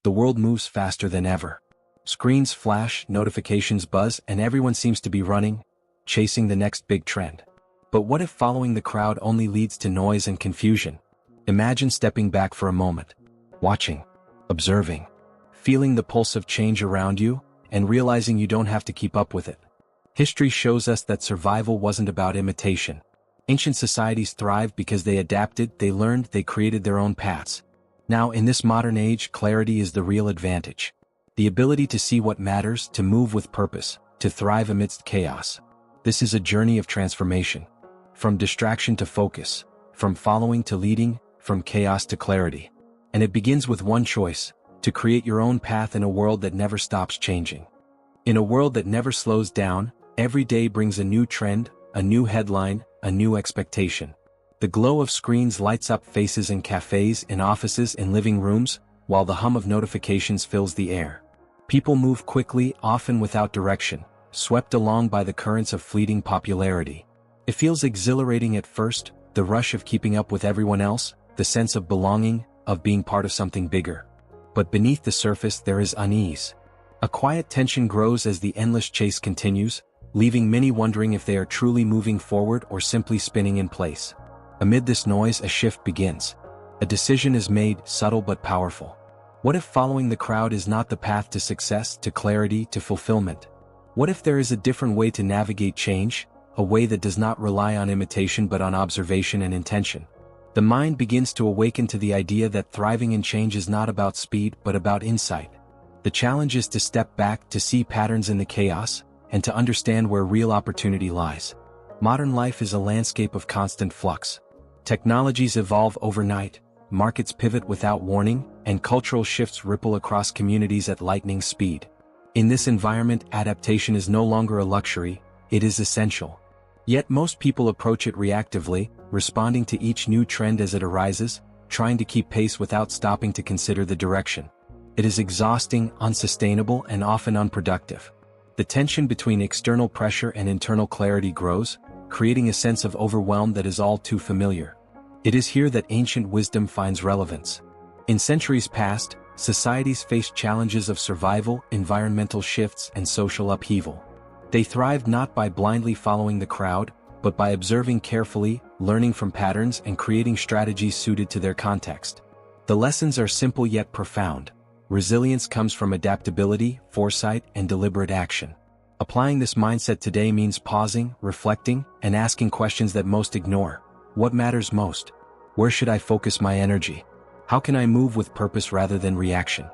The world moves faster than ever. Screens flash, notifications buzz, and everyone seems to be running, chasing the next big trend. But what if following the crowd only leads to noise and confusion? Imagine stepping back for a moment, watching, observing, feeling the pulse of change around you, and realizing you don't have to keep up with it. History shows us that survival wasn't about imitation. Ancient societies thrived because they adapted, they learned, they created their own paths. Now, in this modern age, clarity is the real advantage. The ability to see what matters, to move with purpose, to thrive amidst chaos. This is a journey of transformation. From distraction to focus, from following to leading, from chaos to clarity. And it begins with one choice: to create your own path in a world that never stops changing. In a world that never slows down, every day brings a new trend, a new headline, a new expectation. The glow of screens lights up faces in cafes, in offices, in living rooms, while the hum of notifications fills the air. People move quickly, often without direction, swept along by the currents of fleeting popularity. It feels exhilarating at first, the rush of keeping up with everyone else, the sense of belonging, of being part of something bigger. But beneath the surface there is unease. A quiet tension grows as the endless chase continues, leaving many wondering if they are truly moving forward or simply spinning in place. Amid this noise, a shift begins. A decision is made, subtle but powerful. What if following the crowd is not the path to success, to clarity, to fulfillment? What if there is a different way to navigate change, a way that does not rely on imitation but on observation and intention? The mind begins to awaken to the idea that thriving in change is not about speed but about insight. The challenge is to step back, to see patterns in the chaos, and to understand where real opportunity lies. Modern life is a landscape of constant flux. Technologies evolve overnight, markets pivot without warning, and cultural shifts ripple across communities at lightning speed. In this environment, adaptation is no longer a luxury, it is essential. Yet most people approach it reactively, responding to each new trend as it arises, trying to keep pace without stopping to consider the direction. It is exhausting, unsustainable, and often unproductive. The tension between external pressure and internal clarity grows, creating a sense of overwhelm that is all too familiar. It is here that ancient wisdom finds relevance. In centuries past, societies faced challenges of survival, environmental shifts, and social upheaval. They thrived not by blindly following the crowd, but by observing carefully, learning from patterns, and creating strategies suited to their context. The lessons are simple yet profound. Resilience comes from adaptability, foresight, and deliberate action. Applying this mindset today means pausing, reflecting, and asking questions that most ignore. What matters most? Where should I focus my energy? How can I move with purpose rather than reaction?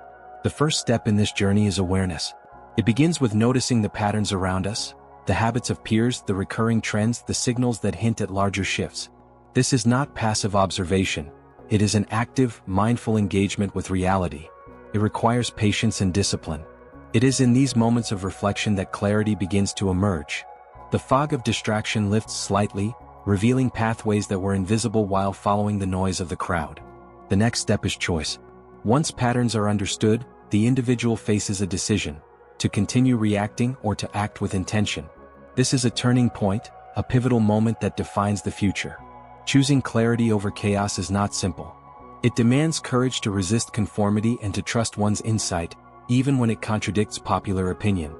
The first step in this journey is awareness. It begins with noticing the patterns around us, the habits of peers, the recurring trends, the signals that hint at larger shifts. This is not passive observation. It is an active, mindful engagement with reality. It requires patience and discipline. It is in these moments of reflection that clarity begins to emerge. The fog of distraction lifts slightly, revealing pathways that were invisible while following the noise of the crowd. The next step is choice. Once patterns are understood, the individual faces a decision: to continue reacting or to act with intention. This is a turning point, a pivotal moment that defines the future. Choosing clarity over chaos is not simple. It demands courage to resist conformity and to trust one's insight, even when it contradicts popular opinion.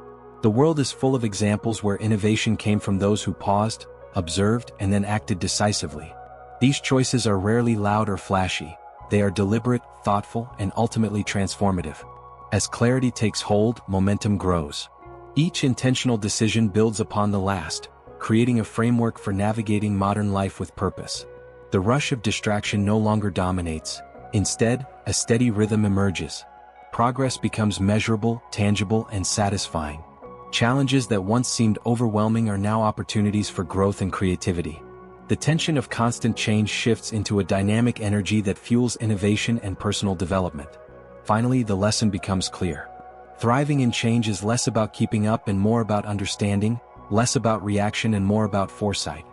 The world is full of examples where innovation came from those who paused, observed, and then acted decisively. These choices are rarely loud or flashy. They are deliberate, thoughtful, and ultimately transformative. As clarity takes hold, momentum grows. Each intentional decision builds upon the last, creating a framework for navigating modern life with purpose. The rush of distraction no longer dominates. Instead, a steady rhythm emerges. Progress becomes measurable, tangible, and satisfying. Challenges that once seemed overwhelming are now opportunities for growth and creativity. The tension of constant change shifts into a dynamic energy that fuels innovation and personal development. Finally, the lesson becomes clear. Thriving in change is less about keeping up and more about understanding, less about reaction and more about foresight.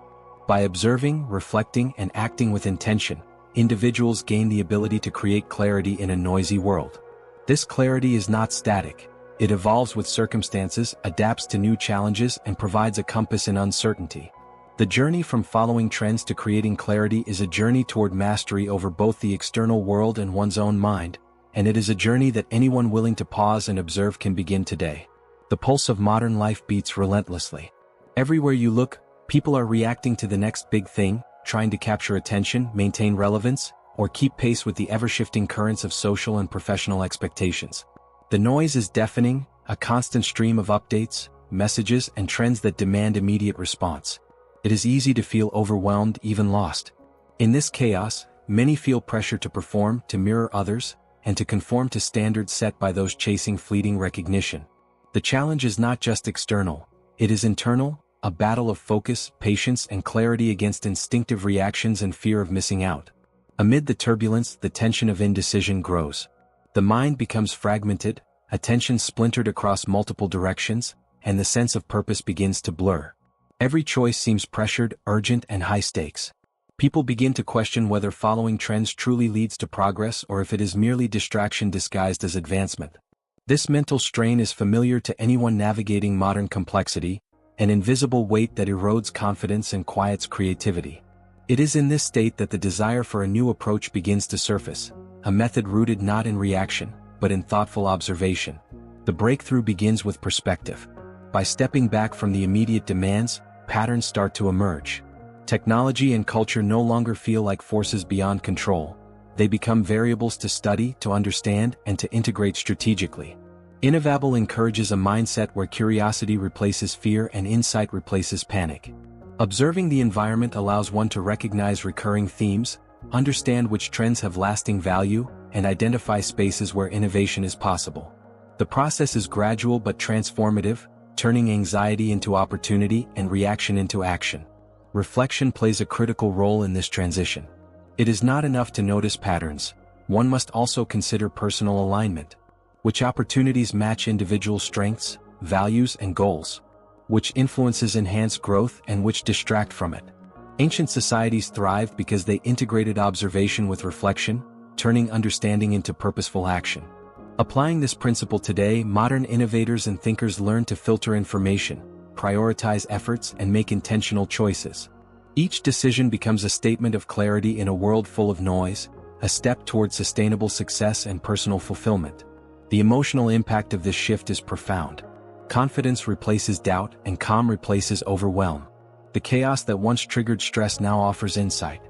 By observing, reflecting, and acting with intention, individuals gain the ability to create clarity in a noisy world. This clarity is not static. It evolves with circumstances, adapts to new challenges, and provides a compass in uncertainty. The journey from following trends to creating clarity is a journey toward mastery over both the external world and one's own mind, and it is a journey that anyone willing to pause and observe can begin today. The pulse of modern life beats relentlessly. Everywhere you look, people are reacting to the next big thing, trying to capture attention, maintain relevance, or keep pace with the ever-shifting currents of social and professional expectations. The noise is deafening, a constant stream of updates, messages, and trends that demand immediate response. It is easy to feel overwhelmed, even lost. In this chaos, many feel pressure to perform, to mirror others, and to conform to standards set by those chasing fleeting recognition. The challenge is not just external, it is internal, a battle of focus, patience, and clarity against instinctive reactions and fear of missing out. Amid the turbulence, the tension of indecision grows. The mind becomes fragmented, attention splintered across multiple directions, and the sense of purpose begins to blur. Every choice seems pressured, urgent, and high stakes. People begin to question whether following trends truly leads to progress or if it is merely distraction disguised as advancement. This mental strain is familiar to anyone navigating modern complexity, an invisible weight that erodes confidence and quiets creativity. It is in this state that the desire for a new approach begins to surface, a method rooted not in reaction, but in thoughtful observation. The breakthrough begins with perspective. By stepping back from the immediate demands, patterns start to emerge. Technology and culture no longer feel like forces beyond control. They become variables to study, to understand, and to integrate strategically. Innovabble encourages a mindset where curiosity replaces fear and insight replaces panic. Observing the environment allows one to recognize recurring themes, understand which trends have lasting value, and identify spaces where innovation is possible. The process is gradual but transformative, turning anxiety into opportunity and reaction into action. Reflection plays a critical role in this transition. It is not enough to notice patterns, one must also consider personal alignment. Which opportunities match individual strengths, values, and goals? Which influences enhance growth and which distract from it? Ancient societies thrived because they integrated observation with reflection, turning understanding into purposeful action. Applying this principle today, modern innovators and thinkers learn to filter information, prioritize efforts, and make intentional choices. Each decision becomes a statement of clarity in a world full of noise, a step toward sustainable success and personal fulfillment. The emotional impact of this shift is profound. Confidence replaces doubt and calm replaces overwhelm. The chaos that once triggered stress now offers insight.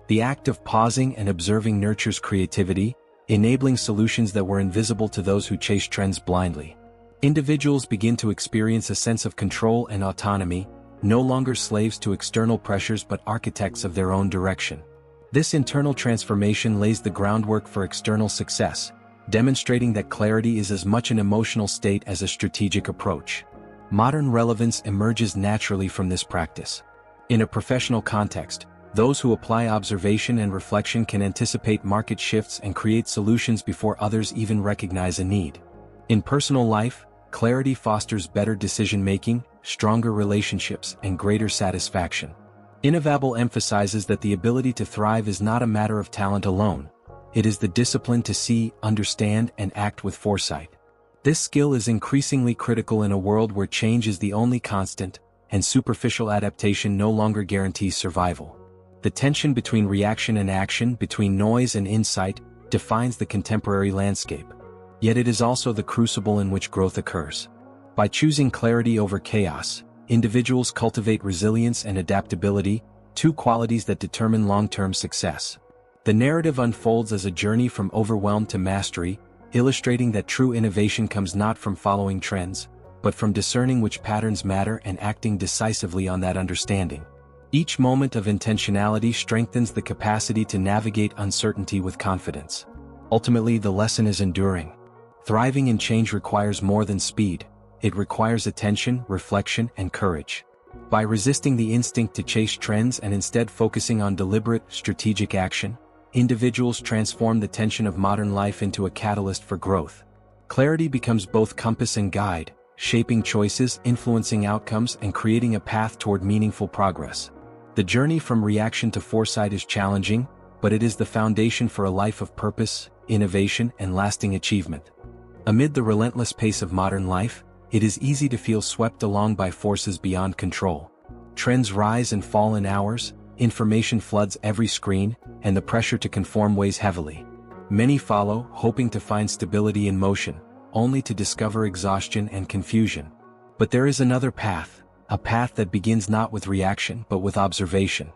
The act of pausing and observing nurtures creativity, enabling solutions that were invisible to those who chase trends blindly. Individuals begin to experience a sense of control and autonomy, no longer slaves to external pressures but architects of their own direction. This internal transformation lays the groundwork for external success, demonstrating that clarity is as much an emotional state as a strategic approach. Modern relevance emerges naturally from this practice. In a professional context, those who apply observation and reflection can anticipate market shifts and create solutions before others even recognize a need. In personal life, clarity fosters better decision-making, stronger relationships, and greater satisfaction. Innovabble emphasizes that the ability to thrive is not a matter of talent alone. It is the discipline to see, understand, and act with foresight. This skill is increasingly critical in a world where change is the only constant, and superficial adaptation no longer guarantees survival. The tension between reaction and action, between noise and insight, defines the contemporary landscape. Yet it is also the crucible in which growth occurs. By choosing clarity over chaos, individuals cultivate resilience and adaptability, two qualities that determine long-term success. The narrative unfolds as a journey from overwhelm to mastery, illustrating that true innovation comes not from following trends, but from discerning which patterns matter and acting decisively on that understanding. Each moment of intentionality strengthens the capacity to navigate uncertainty with confidence. Ultimately, the lesson is enduring. Thriving in change requires more than speed. It requires attention, reflection, and courage. By resisting the instinct to chase trends and instead focusing on deliberate, strategic action, individuals transform the tension of modern life into a catalyst for growth. Clarity becomes both compass and guide, shaping choices, influencing outcomes, and creating a path toward meaningful progress. The journey from reaction to foresight is challenging, but it is the foundation for a life of purpose, innovation, and lasting achievement. Amid the relentless pace of modern life, it is easy to feel swept along by forces beyond control. Trends rise and fall in hours, information floods every screen, and the pressure to conform weighs heavily. Many follow, hoping to find stability in motion, only to discover exhaustion and confusion. But there is another path, a path that begins not with reaction but with observation.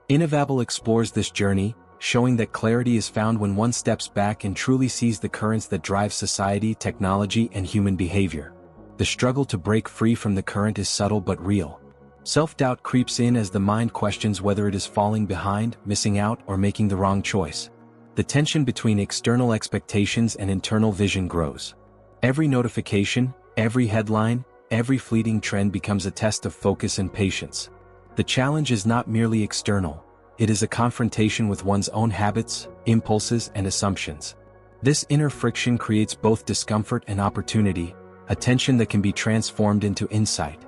Innovabble explores this journey, showing that clarity is found when one steps back and truly sees the currents that drive society, technology, and human behavior. The struggle to break free from the current is subtle but real. Self-doubt creeps in as the mind questions whether it is falling behind, missing out, or making the wrong choice. The tension between external expectations and internal vision grows. Every notification, every headline, every fleeting trend becomes a test of focus and patience. The challenge is not merely external, it is a confrontation with one's own habits, impulses, and assumptions. This inner friction creates both discomfort and opportunity, a tension that can be transformed into insight.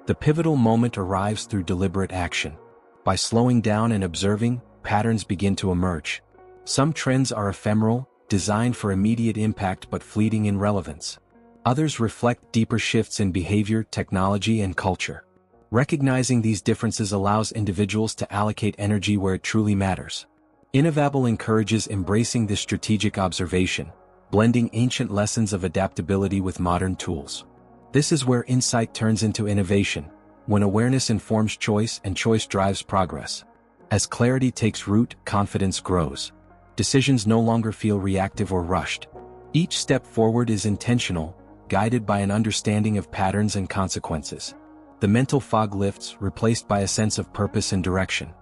The pivotal moment arrives through deliberate action. By slowing down and observing, patterns begin to emerge. Some trends are ephemeral, designed for immediate impact but fleeting in relevance. Others reflect deeper shifts in behavior, technology, and culture. Recognizing these differences allows individuals to allocate energy where it truly matters. Innovabble encourages embracing this strategic observation, blending ancient lessons of adaptability with modern tools. This is where insight turns into innovation, when awareness informs choice and choice drives progress. As clarity takes root, confidence grows. Decisions no longer feel reactive or rushed. Each step forward is intentional, guided by an understanding of patterns and consequences. The mental fog lifts, replaced by a sense of purpose and direction.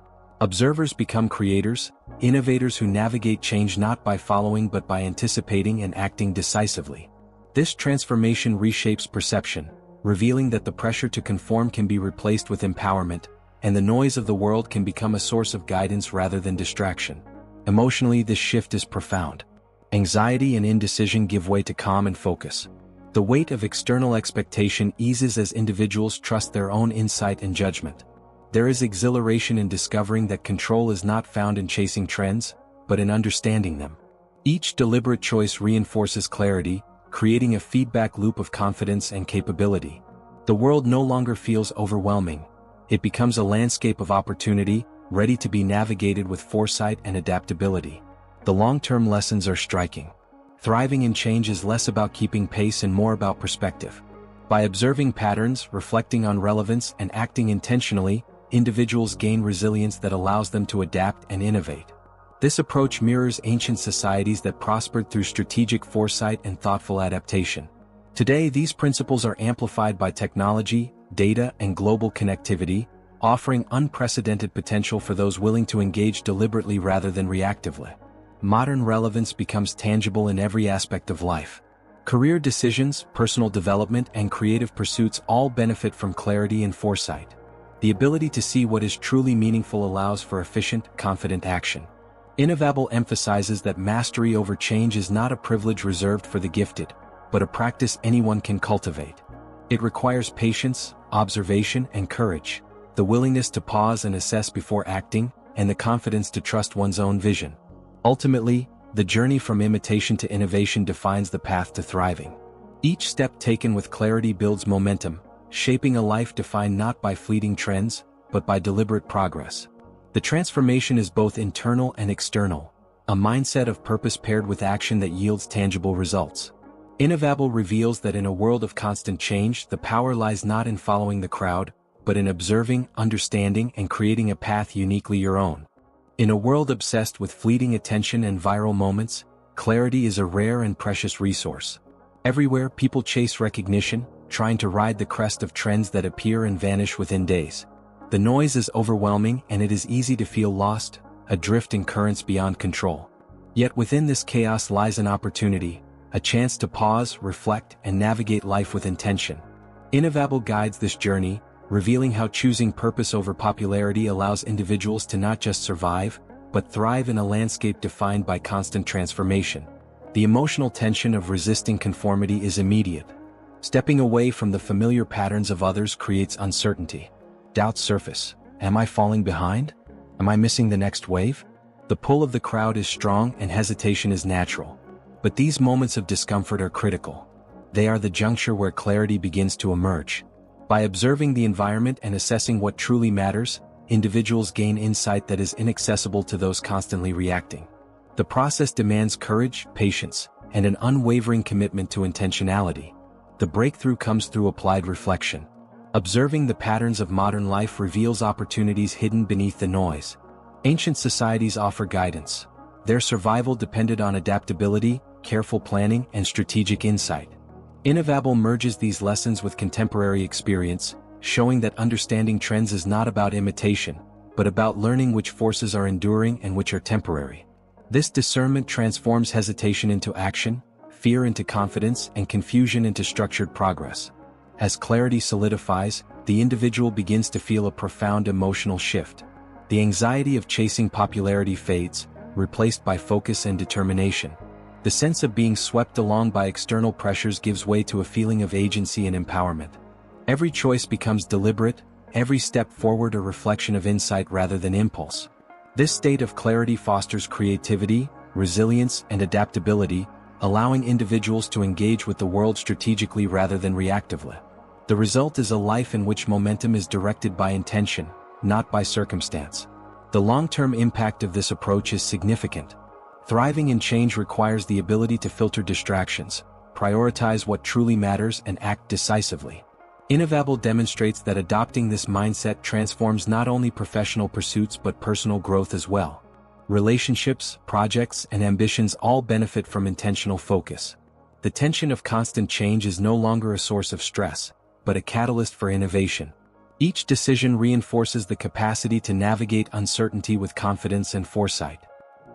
Observers become creators, innovators who navigate change not by following but by anticipating and acting decisively. This transformation reshapes perception, revealing that the pressure to conform can be replaced with empowerment, and the noise of the world can become a source of guidance rather than distraction. Emotionally, this shift is profound. Anxiety and indecision give way to calm and focus. The weight of external expectation eases as individuals trust their own insight and judgment. There is exhilaration in discovering that control is not found in chasing trends, but in understanding them. Each deliberate choice reinforces clarity, creating a feedback loop of confidence and capability. The world no longer feels overwhelming. It becomes a landscape of opportunity, ready to be navigated with foresight and adaptability. The long-term lessons are striking. Thriving in change is less about keeping pace and more about perspective. By observing patterns, reflecting on relevance, and acting intentionally, individuals gain resilience that allows them to adapt and innovate. This approach mirrors ancient societies that prospered through strategic foresight and thoughtful adaptation. Today, these principles are amplified by technology, data, and global connectivity, offering unprecedented potential for those willing to engage deliberately rather than reactively. Modern relevance becomes tangible in every aspect of life. Career decisions, personal development, and creative pursuits all benefit from clarity and foresight. The ability to see what is truly meaningful allows for efficient, confident action. Innovabble emphasizes that mastery over change is not a privilege reserved for the gifted, but a practice anyone can cultivate. It requires patience, observation, and courage, the willingness to pause and assess before acting, and the confidence to trust one's own vision. Ultimately, the journey from imitation to innovation defines the path to thriving. Each step taken with clarity builds momentum, shaping a life defined not by fleeting trends, but by deliberate progress. The transformation is both internal and external, a mindset of purpose paired with action that yields tangible results. Innovabble reveals that in a world of constant change, the power lies not in following the crowd, but in observing, understanding, and creating a path uniquely your own. In a world obsessed with fleeting attention and viral moments, clarity is a rare and precious resource. Everywhere, people chase recognition, trying to ride the crest of trends that appear and vanish within days. The noise is overwhelming and it is easy to feel lost, adrift in currents beyond control. Yet within this chaos lies an opportunity, a chance to pause, reflect, and navigate life with intention. Innovabble guides this journey, revealing how choosing purpose over popularity allows individuals to not just survive, but thrive in a landscape defined by constant transformation. The emotional tension of resisting conformity is immediate. Stepping away from the familiar patterns of others creates uncertainty. Doubts surface. Am I falling behind? Am I missing the next wave? The pull of the crowd is strong and hesitation is natural. But these moments of discomfort are critical. They are the juncture where clarity begins to emerge. By observing the environment and assessing what truly matters, individuals gain insight that is inaccessible to those constantly reacting. The process demands courage, patience, and an unwavering commitment to intentionality. The breakthrough comes through applied reflection. Observing the patterns of modern life reveals opportunities hidden beneath the noise. Ancient societies offer guidance. Their survival depended on adaptability, careful planning, and strategic insight. Innovabble merges these lessons with contemporary experience, showing that understanding trends is not about imitation, but about learning which forces are enduring and which are temporary. This discernment transforms hesitation into action, fear into confidence, and confusion into structured progress. As clarity solidifies, the individual begins to feel a profound emotional shift. The anxiety of chasing popularity fades, replaced by focus and determination. The sense of being swept along by external pressures gives way to a feeling of agency and empowerment. Every choice becomes deliberate, every step forward a reflection of insight rather than impulse. This state of clarity fosters creativity, resilience, and adaptability, allowing individuals to engage with the world strategically rather than reactively. The result is a life in which momentum is directed by intention, not by circumstance. The long-term impact of this approach is significant. Thriving in change requires the ability to filter distractions, prioritize what truly matters, and act decisively. Innovabble demonstrates that adopting this mindset transforms not only professional pursuits but personal growth as well. Relationships, projects, and ambitions all benefit from intentional focus. The tension of constant change is no longer a source of stress, but a catalyst for innovation. Each decision reinforces the capacity to navigate uncertainty with confidence and foresight.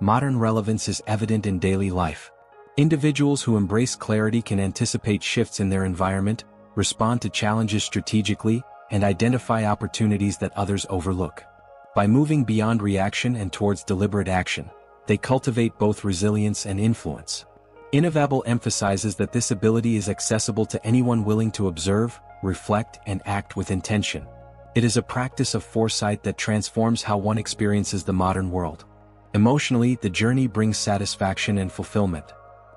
Modern relevance is evident in daily life. Individuals who embrace clarity can anticipate shifts in their environment, respond to challenges strategically, and identify opportunities that others overlook. By moving beyond reaction and towards deliberate action, they cultivate both resilience and influence. Innovabble emphasizes that this ability is accessible to anyone willing to observe, reflect, and act with intention. It is a practice of foresight that transforms how one experiences the modern world. Emotionally, the journey brings satisfaction and fulfillment.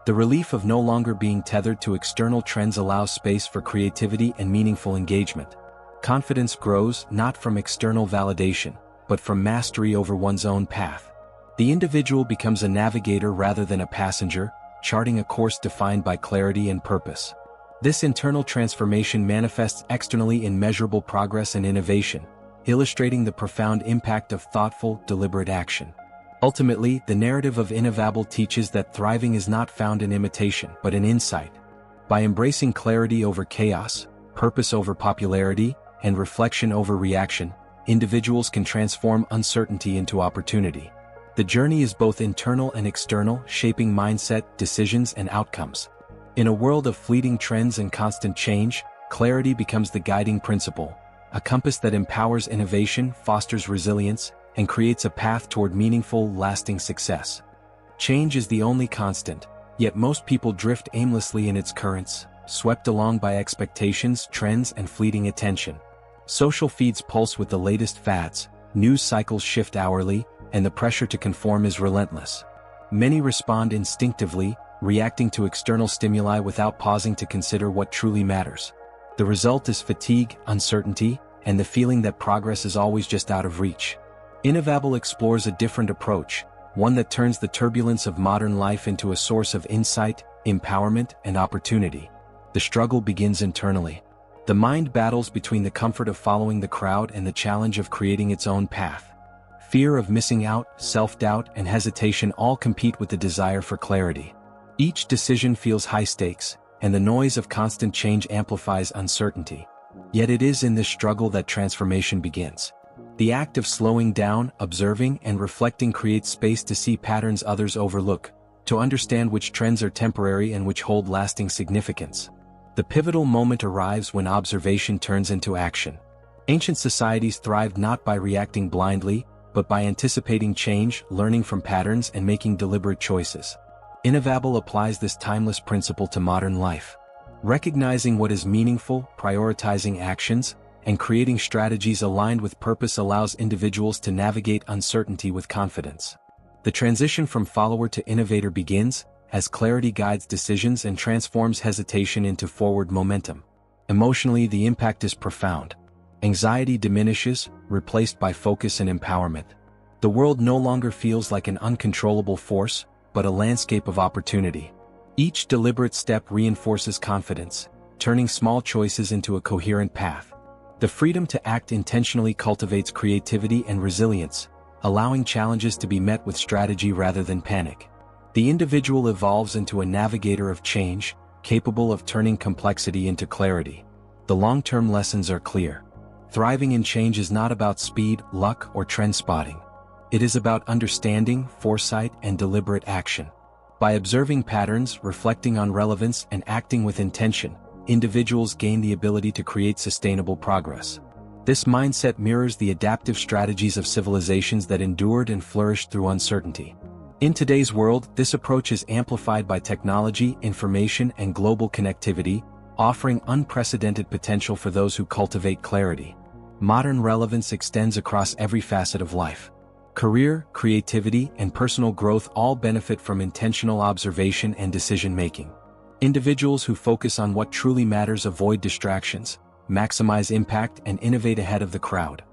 The relief of no longer being tethered to external trends allows space for creativity and meaningful engagement. Confidence grows not from external validation, but from mastery over one's own path. The individual becomes a navigator rather than a passenger, charting a course defined by clarity and purpose. This internal transformation manifests externally in measurable progress and innovation, illustrating the profound impact of thoughtful, deliberate action. Ultimately, the narrative of Innovabble teaches that thriving is not found in imitation but in insight. By embracing clarity over chaos, purpose over popularity, and reflection over reaction, individuals can transform uncertainty into opportunity. The journey is both internal and external, shaping mindset, decisions, and outcomes. In a world of fleeting trends and constant change, clarity becomes the guiding principle, a compass that empowers innovation, fosters resilience, and creates a path toward meaningful, lasting success. Change is the only constant, yet most people drift aimlessly in its currents, swept along by expectations, trends, and fleeting attention. Social feeds pulse with the latest fads, news cycles shift hourly, and the pressure to conform is relentless. Many respond instinctively, reacting to external stimuli without pausing to consider what truly matters. The result is fatigue, uncertainty, and the feeling that progress is always just out of reach. Innovabble explores a different approach, one that turns the turbulence of modern life into a source of insight, empowerment, and opportunity. The struggle begins internally. The mind battles between the comfort of following the crowd and the challenge of creating its own path. Fear of missing out, self-doubt, and hesitation all compete with the desire for clarity. Each decision feels high stakes, and the noise of constant change amplifies uncertainty. Yet it is in this struggle that transformation begins. The act of slowing down, observing, and reflecting creates space to see patterns others overlook, to understand which trends are temporary and which hold lasting significance. The pivotal moment arrives when observation turns into action. Ancient societies thrived not by reacting blindly, but by anticipating change, learning from patterns, and making deliberate choices. Innovabble applies this timeless principle to modern life. Recognizing what is meaningful, prioritizing actions, and creating strategies aligned with purpose allows individuals to navigate uncertainty with confidence. The transition from follower to innovator begins, as clarity guides decisions and transforms hesitation into forward momentum. Emotionally, the impact is profound. Anxiety diminishes, replaced by focus and empowerment. The world no longer feels like an uncontrollable force, but a landscape of opportunity. Each deliberate step reinforces confidence, turning small choices into a coherent path. The freedom to act intentionally cultivates creativity and resilience, allowing challenges to be met with strategy rather than panic. The individual evolves into a navigator of change, capable of turning complexity into clarity. The long-term lessons are clear. Thriving in change is not about speed, luck, or trend spotting. It is about understanding, foresight, and deliberate action. By observing patterns, reflecting on relevance, and acting with intention, individuals gain the ability to create sustainable progress. This mindset mirrors the adaptive strategies of civilizations that endured and flourished through uncertainty. In today's world, this approach is amplified by technology, information, and global connectivity, offering unprecedented potential for those who cultivate clarity. Modern relevance extends across every facet of life. Career, creativity, and personal growth all benefit from intentional observation and decision-making. Individuals who focus on what truly matters avoid distractions, maximize impact, and innovate ahead of the crowd.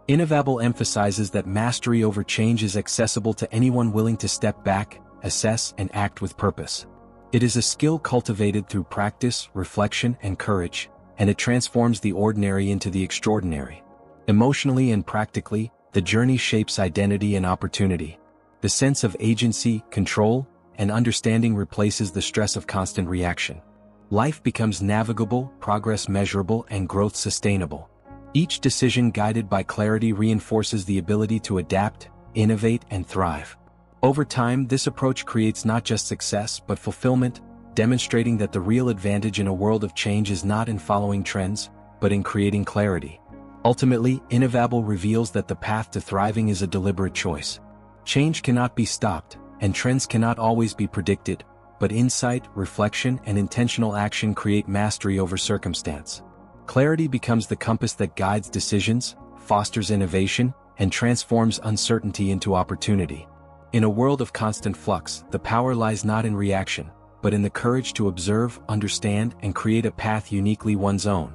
Innovabble emphasizes that mastery over change is accessible to anyone willing to step back, assess, and act with purpose. It is a skill cultivated through practice, reflection, and courage, and it transforms the ordinary into the extraordinary. Emotionally and practically, the journey shapes identity and opportunity. The sense of agency, control, and understanding replaces the stress of constant reaction. Life becomes navigable, progress measurable, and growth sustainable. Each decision guided by clarity reinforces the ability to adapt, innovate, and thrive. Over time, this approach creates not just success but fulfillment, demonstrating that the real advantage in a world of change is not in following trends, but in creating clarity. Ultimately, Innovabble reveals that the path to thriving is a deliberate choice. Change cannot be stopped, and trends cannot always be predicted, but insight, reflection, and intentional action create mastery over circumstance. Clarity becomes the compass that guides decisions, fosters innovation, and transforms uncertainty into opportunity. In a world of constant flux, the power lies not in reaction, but in the courage to observe, understand, and create a path uniquely one's own.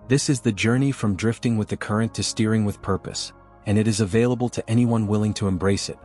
This is the journey from drifting with the current to steering with purpose, and it is available to anyone willing to embrace it.